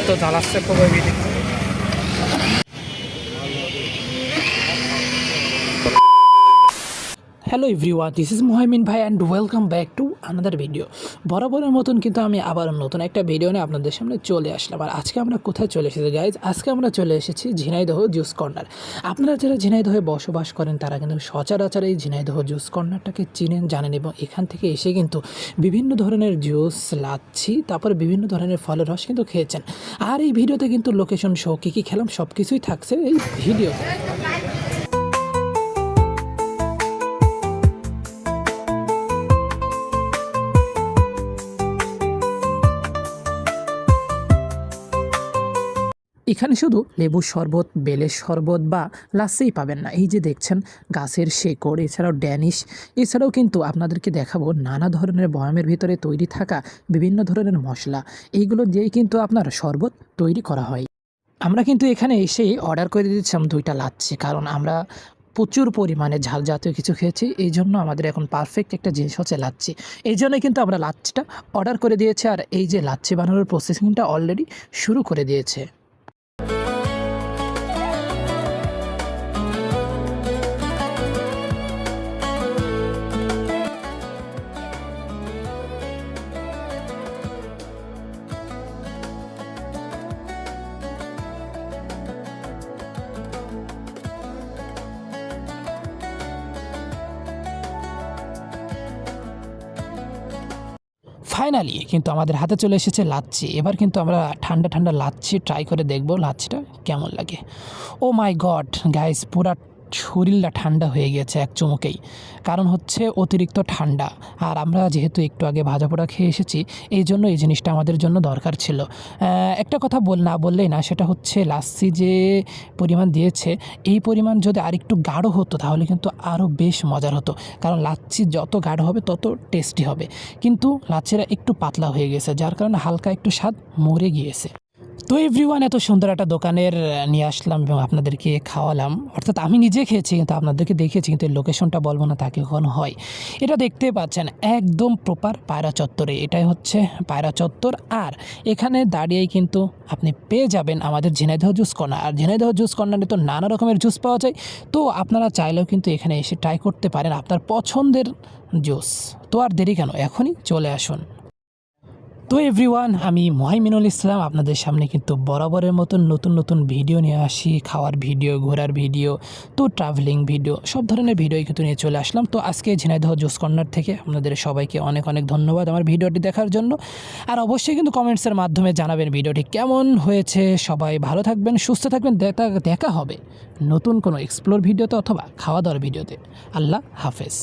তো জ্বালাচ্ছে probability. Hello everyone, this is Mohaimin ভাই and welcome back to another video. বরাবরের মতন কিন্তু আমি আবার নতুন একটা ভিডিও নিয়ে আপনাদের সামনে চলে আসলাম। আর আজকে আমরা কোথায় চলে এসেছি গাইজ? আজকে আমরা চলে এসেছি ঝিনাইদহ জুস কর্নার। আপনারা যারা ঝিনাইদহে বসবাস করেন তারা কিন্তু সচরাচর এই ঝিনাইদহ জুস কর্নারটাকে চিনেন, জানেন, এবং এখান থেকে এসে কিন্তু বিভিন্ন ধরনের জুস, লাচ্ছি, তারপরে বিভিন্ন ধরনের ফলের রস কিন্তু খেয়েছেন। আর এই ভিডিওতে কিন্তু লোকেশন সহ কী কী খেলাম সব কিছুই থাকছে এই ভিডিওতে। এখানে শুধু লেবুর শরবত, বেলের শরবত বা লাচ্ছিই পাবেন না। এই যে দেখছেন গাছের শেকড়, এছাড়াও ড্যানিশ, এছাড়াও কিন্তু আপনাদেরকে দেখাবো নানা ধরনের বয়ামের ভিতরে তৈরি থাকা বিভিন্ন ধরনের মশলা। এইগুলো দিয়েই কিন্তু আপনার শরবত তৈরি করা হয়। আমরা কিন্তু এখানে এসে অর্ডার করে দিচ্ছিলাম 2টা লাচ্ছি, কারণ আমরা প্রচুর পরিমাণে ঝাল জাতীয় কিছু খেয়েছি। এই জন্য আমাদের এখন পারফেক্ট একটা জিনিস হচ্ছে লাচ্ছি। এই জন্যই কিন্তু আমরা লাচ্ছিটা অর্ডার করে দিয়েছি। আর এই যে লাচ্ছি বানানোর প্রসেসিংটা অলরেডি শুরু করে দিয়েছে। ফাইনালি কিন্তু আমাদের হাতে চলে এসেছে লাচ্ছি। এবার কিন্তু আমরা ঠান্ডা ঠান্ডা লাচ্ছি ট্রাই করে দেখব লাচ্ছিটা কেমন লাগে। ও মাই গড গাইস, পুরা শরীরটা ঠান্ডা হয়ে গেছে এক চুমুকেই, কারণ হচ্ছে অতিরিক্ত ঠান্ডা। আর আমরা যেহেতু একটু আগে ভাজা পোড়া খেয়ে এসেছি, এই জন্য এই জিনিসটা আমাদের জন্য দরকার ছিল। একটা কথা না বললেই না, সেটা হচ্ছে লাচ্ছি যে পরিমাণ দিয়েছে, এই পরিমাণ যদি আরেকটু গাঢ় হতো তাহলে কিন্তু আরও বেশ মজার হতো। কারণ লাচ্ছি যত গাঢ় হবে তত টেস্টি হবে, কিন্তু লাচ্ছিরা একটু পাতলা হয়ে গেছে, যার কারণে হালকা একটু স্বাদ মরে গিয়েছে। তো এভরিওয়ান, এত সুন্দর একটা দোকানের নিয়ে আসলাম এবং আপনাদেরকে খাওয়ালাম, অর্থাৎ আমি নিজে খেয়েছি কিন্তু আপনাদেরকে দেখিয়েছি, কিন্তু লোকেশনটা বলবো না, তাকে কখনো হয়। এটা দেখতে পাচ্ছেন একদম প্রপার পায়রা চত্বরে, এটাই হচ্ছে পায়রা চত্বর। আর এখানে দাঁড়িয়েই কিন্তু আপনি পেয়ে যাবেন আমাদের ঝিনাইদহ জুস কর্নার। আর ঝিনাইদহ জুস কর্নারে তো নানা রকমের জুস পাওয়া যায়, তো আপনারা চাইলেও কিন্তু এখানে এসে ট্রাই করতে পারেন আপনার পছন্দের জুস। তো আর দেরি কেন, এখনই চলে আসুন। তো এভরিওয়ান, আমি মোহাইমিনুল ইসলাম আপনাদের সামনে কিন্তু বরাবরের মতন নতুন নতুন ভিডিও নিয়ে আসি। খাওয়ার ভিডিও, ঘোরার ভিডিও, তো ট্রাভেলিং ভিডিও, সব ধরনের ভিডিওই কিন্তু নিয়ে চলে আসলাম। তো আজকে ঝিনাইদহ জুস কর্নার থেকে আপনাদের সবাইকে অনেক অনেক ধন্যবাদ আমার ভিডিওটি দেখার জন্য। আর অবশ্যই কিন্তু কমেন্টসের মাধ্যমে জানাবেন ভিডিওটি কেমন হয়েছে। সবাই ভালো থাকবেন, সুস্থ থাকবেন। দেখা হবে নতুন কোনো এক্সপ্লোর ভিডিওতে অথবা খাওয়া দাওয়ার ভিডিওতে। আল্লাহ হাফেজ।